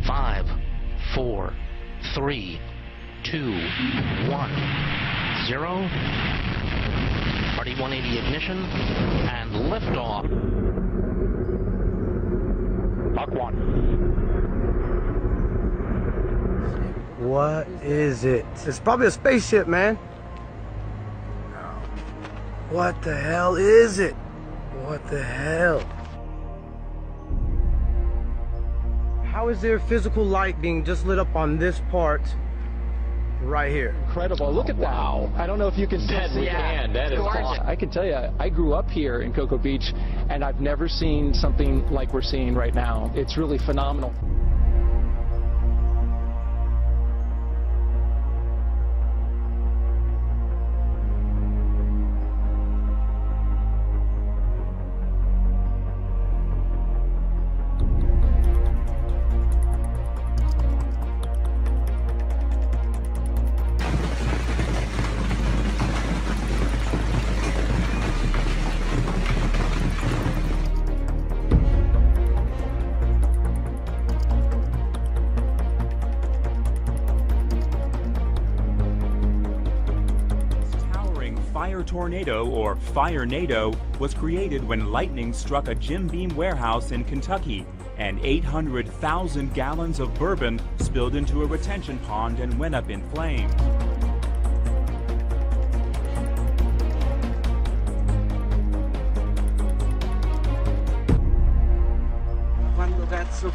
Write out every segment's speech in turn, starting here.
5, 4, 3, 2, 1, 0. RD 180 ignition and liftoff. Mach 1. What is it? It's probably a spaceship, man. What the hell is it? What the hell? How is there physical light being just lit up on this part right here? Incredible. Look at that. Wow. I don't know if you can still see it. That is awesome. I can tell you, I grew up here in Cocoa Beach, and I've never seen something like we're seeing right now. It's really phenomenal. Fire tornado, or fire-nado, was created when lightning struck a Jim Beam warehouse in Kentucky, and 800,000 gallons of bourbon spilled into a retention pond and went up in flames. Quando cazzo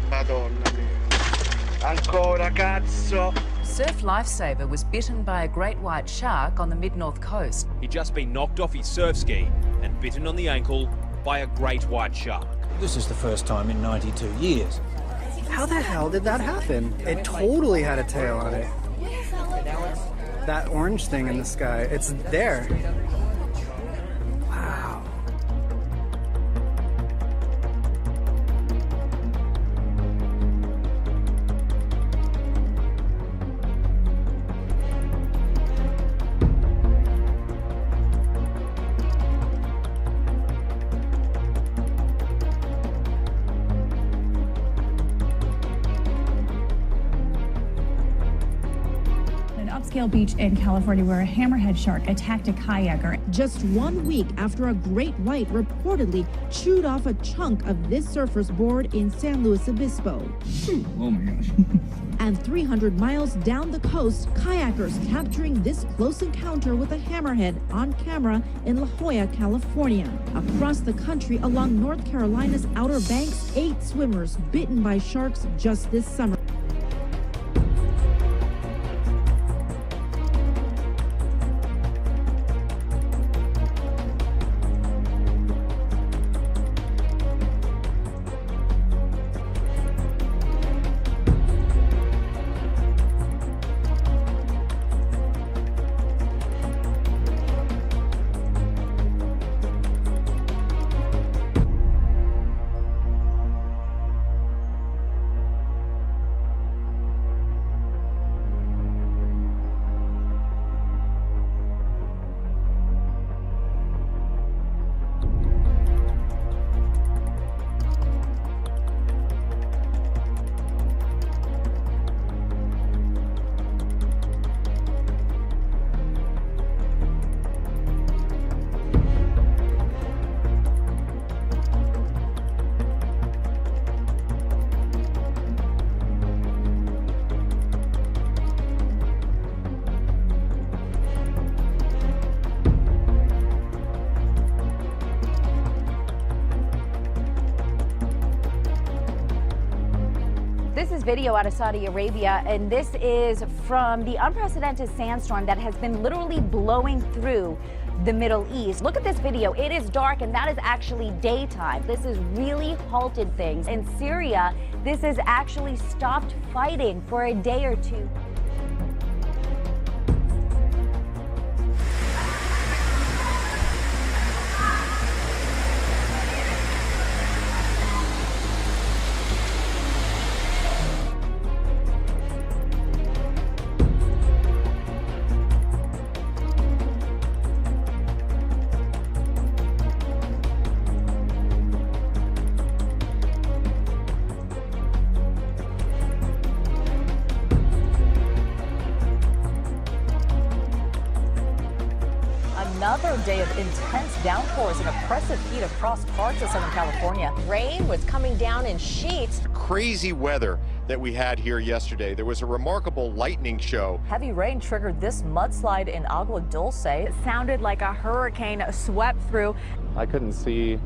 Madonna mia. Ancora cazzo. Surf lifesaver was bitten by a great white shark on the mid-north coast. He'd just been knocked off his surf ski and bitten on the ankle by a great white shark. This is the first time in 92 years. How the hell did that happen? It totally had a tail on it. That orange thing in the sky, it's there. Wow. Upscale beach in California where a hammerhead shark attacked a kayaker. Just 1 week after a great white reportedly chewed off a chunk of this surfer's board in San Luis Obispo. Oh my gosh. And 300 miles down the coast, kayakers capturing this close encounter with a hammerhead on camera in La Jolla, California. Across the country along North Carolina's Outer Banks, 8 swimmers bitten by sharks just this summer. This is video out of Saudi Arabia, and this is from the unprecedented sandstorm that has been literally blowing through the Middle East. Look at this video. It is dark, and that is actually daytime. This has really halted things. In Syria, this has actually stopped fighting for a day or two. day of intense downpours and oppressive heat across parts of Southern California. Rain was coming down in sheets. Crazy weather that we had here yesterday. There was a remarkable lightning show. Heavy rain triggered this mudslide in Agua Dulce. It sounded like a hurricane swept through. I couldn't see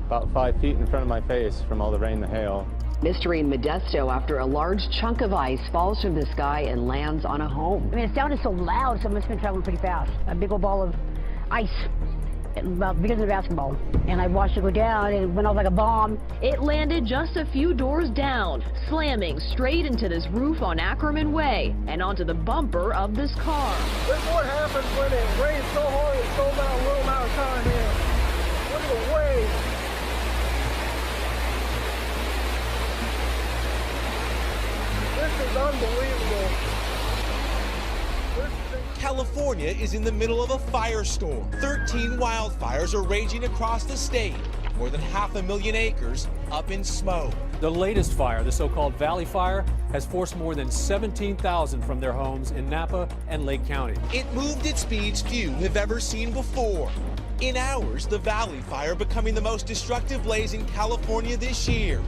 about 5 feet in front of my face from all the rain and the hail. Mystery in Modesto after a large chunk of ice falls from the sky and lands on a home. I mean, it sounded so loud, so it must have been traveling pretty fast. A big old ball of ice, about bigger than a basketball. And I watched it go down, and it went off like a bomb. It landed just a few doors down, slamming straight into this roof on Ackerman Way and onto the bumper of this car. This is what happens when it rains so hard and so little amount of time here. Look at the waves. This is unbelievable. California is in the middle of a firestorm. 13 wildfires are raging across the state. More than 500,000 acres up in smoke. The latest fire, the so-called Valley Fire, has forced more than 17,000 from their homes in Napa and Lake County. It moved at speeds few have ever seen before. In hours, the Valley Fire becoming the most destructive blaze in California this year.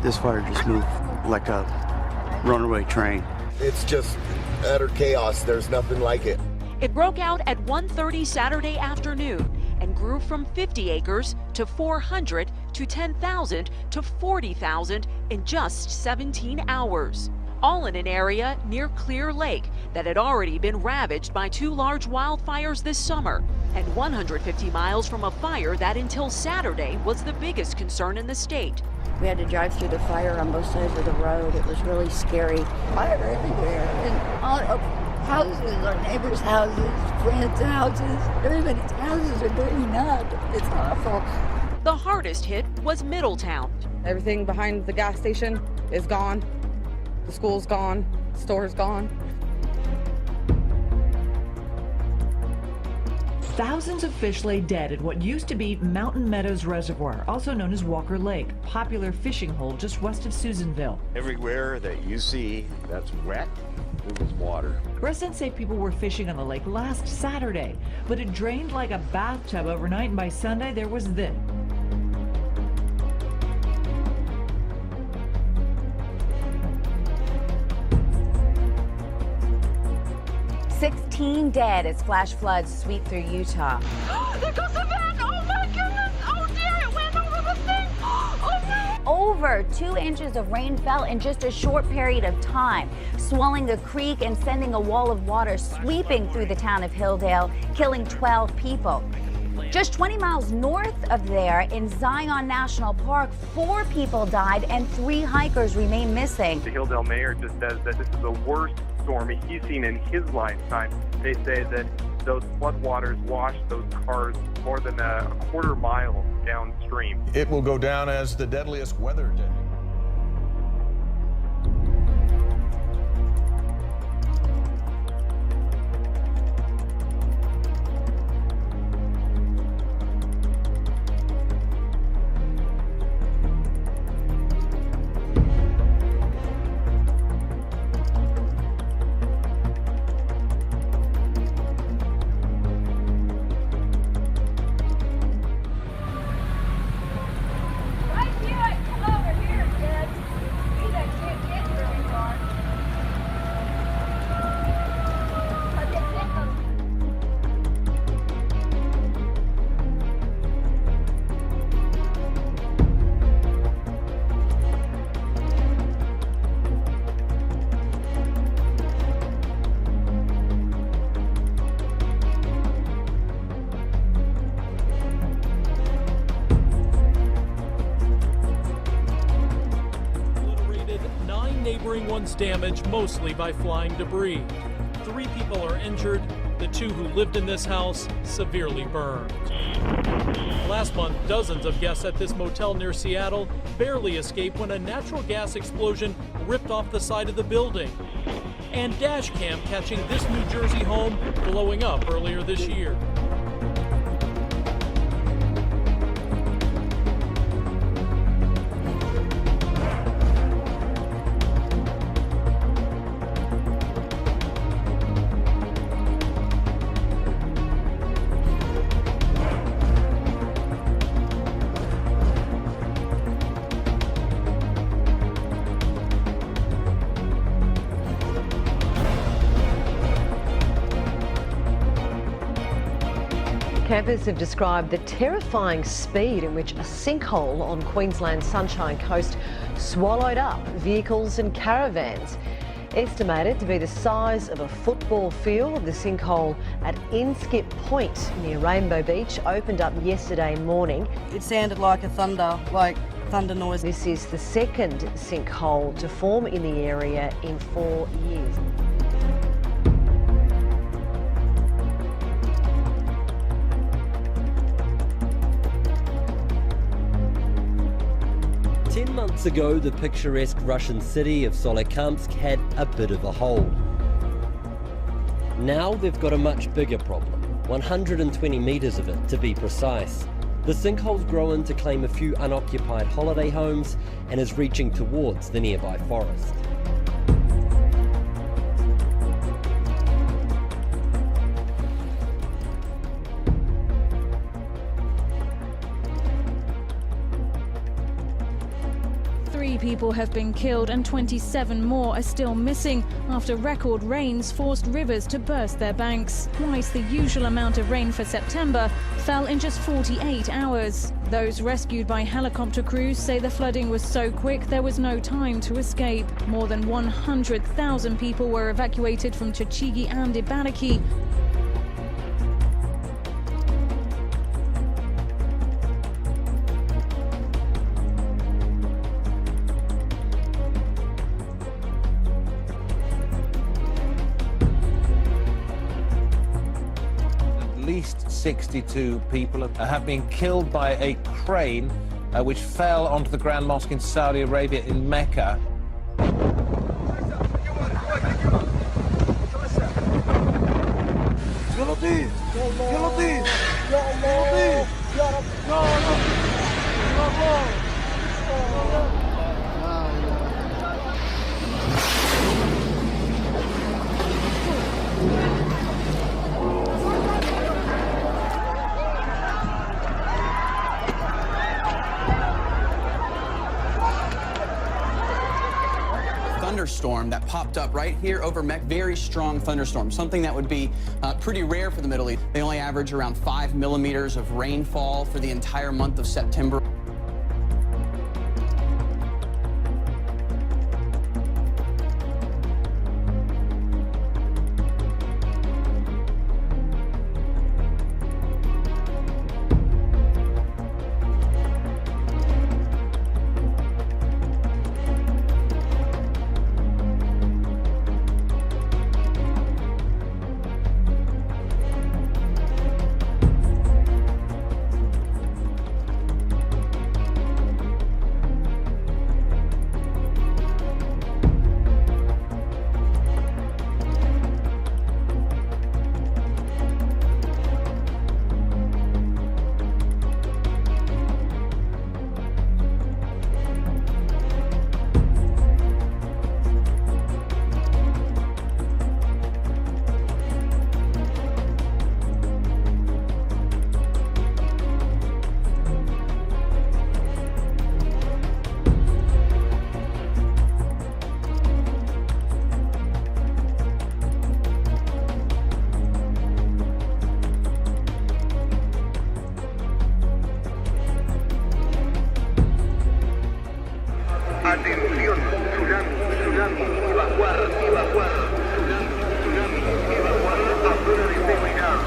This fire just moved like a runaway train. It's just utter chaos. There's nothing like it. It broke out at 1:30 Saturday afternoon and grew from 50 acres to 400 to 10,000 to 40,000 in just 17 hours. All in an area near Clear Lake that had already been ravaged by 2 large wildfires this summer, and 150 miles from a fire that until Saturday was the biggest concern in the state. We had to drive through the fire on both sides of the road. It was really scary. Fire everywhere. And all houses, our neighbors' houses, friends' houses, everybody's houses are burning up. It's awful. The hardest hit was Middletown. Everything behind the gas station is gone. The school's gone. The store's gone. Thousands of fish lay dead at what used to be Mountain Meadows Reservoir, also known as Walker Lake, popular fishing hole just west of Susanville. Everywhere that you see that's wet, it was water. Residents say people were fishing on the lake last Saturday, but it drained like a bathtub overnight, and by Sunday there was this. 16 dead as flash floods sweep through Utah. There goes the van! Oh my goodness! Oh dear, it went over the thing! Oh no! Over 2 inches of rain fell in just a short period of time, swelling a creek and sending a wall of water sweeping through the town of Hilldale, killing 12 people. Just 20 miles north of there, in Zion National Park, 4 people died and 3 hikers remain missing. The Hilldale mayor just says that this is the worst storm he's seen in his lifetime. They say that those floodwaters washed those cars more than a quarter mile downstream. It will go down as the deadliest weather day. Neighboring ones damaged mostly by flying debris. 3 people are injured. The 2 who lived in this house severely burned. Last month, dozens of guests at this motel near Seattle barely escaped when a natural gas explosion ripped off the side of the building. And dash cam catching this New Jersey home blowing up earlier this year. Campers have described the terrifying speed in which a sinkhole on Queensland's Sunshine Coast swallowed up vehicles and caravans. Estimated to be the size of a football field, the sinkhole at Inskip Point near Rainbow Beach opened up yesterday morning. It sounded like a thunder noise. This is the second sinkhole to form in the area in 4 years. Months ago, the picturesque Russian city of Solikamsk had a bit of a hole. Now they've got a much bigger problem, 120 metres of it to be precise. The sinkhole's grown to claim a few unoccupied holiday homes and is reaching towards the nearby forest. People have been killed and 27 more are still missing after record rains forced rivers to burst their banks. Twice the usual amount of rain for September fell in just 48 hours. Those rescued by helicopter crews say the flooding was so quick there was no time to escape. More than 100,000 people were evacuated from Chachigi and Ibaraki. At least 62 people have been killed by a crane which fell onto the Grand Mosque in Saudi Arabia in Mecca. Thunderstorm that popped up right here over Mecca. Very strong thunderstorm, something that would be pretty rare for the Middle East. They only average around 5 millimeters of rainfall for the entire month of September. Atención, tsunami, evacuar, tsunami, evacuar a zona de seguridad.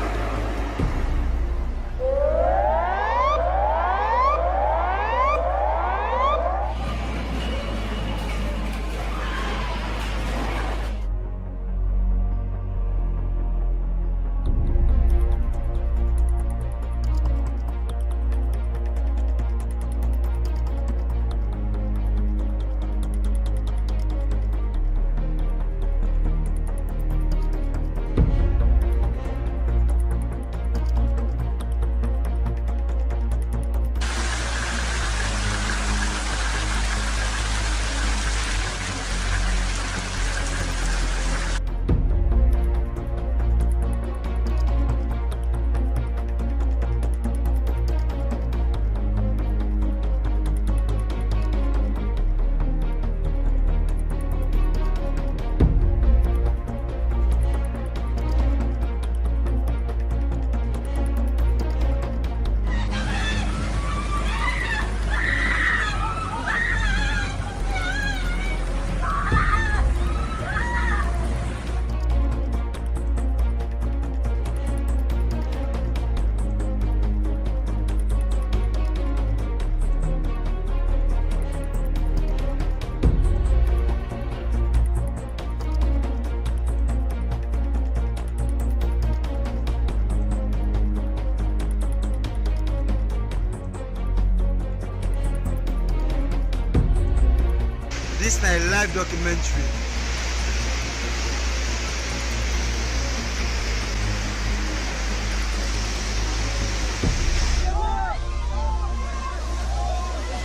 This is a live documentary.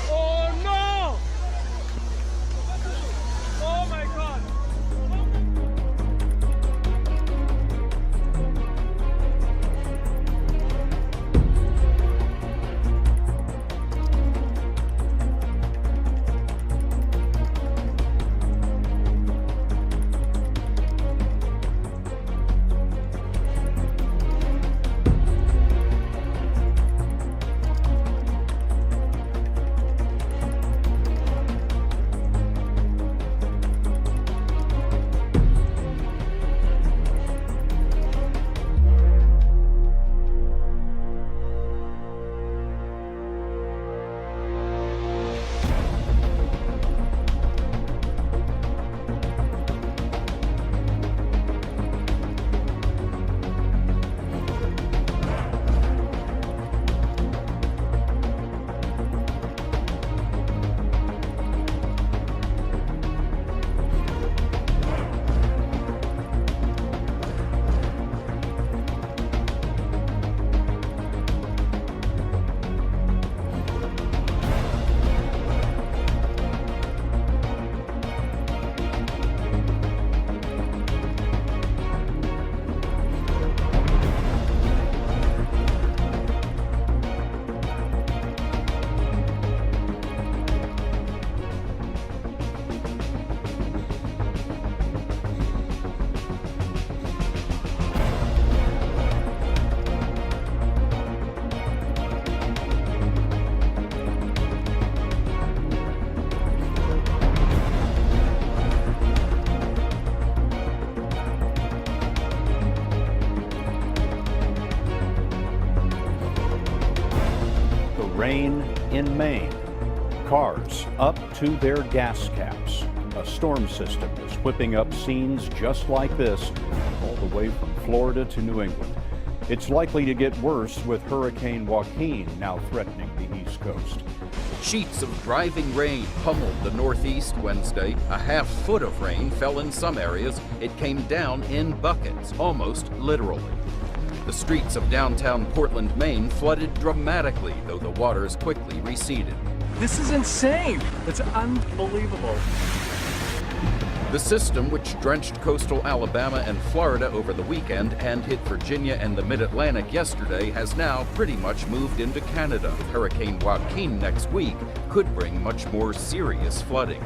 Oh no! Oh my God! Rain in Maine. Cars up to their gas caps. A storm system is whipping up scenes just like this all the way from Florida to New England. It's likely to get worse with Hurricane Joaquin now threatening the East Coast. Sheets of driving rain pummeled the Northeast Wednesday. A half foot of rain fell in some areas. It came down in buckets, almost literally. The streets of downtown Portland, Maine flooded dramatically, though the waters quickly receded. This is insane. It's unbelievable. The system, which drenched coastal Alabama and Florida over the weekend and hit Virginia and the mid-Atlantic yesterday, has now pretty much moved into Canada. Hurricane Joaquin next week could bring much more serious flooding.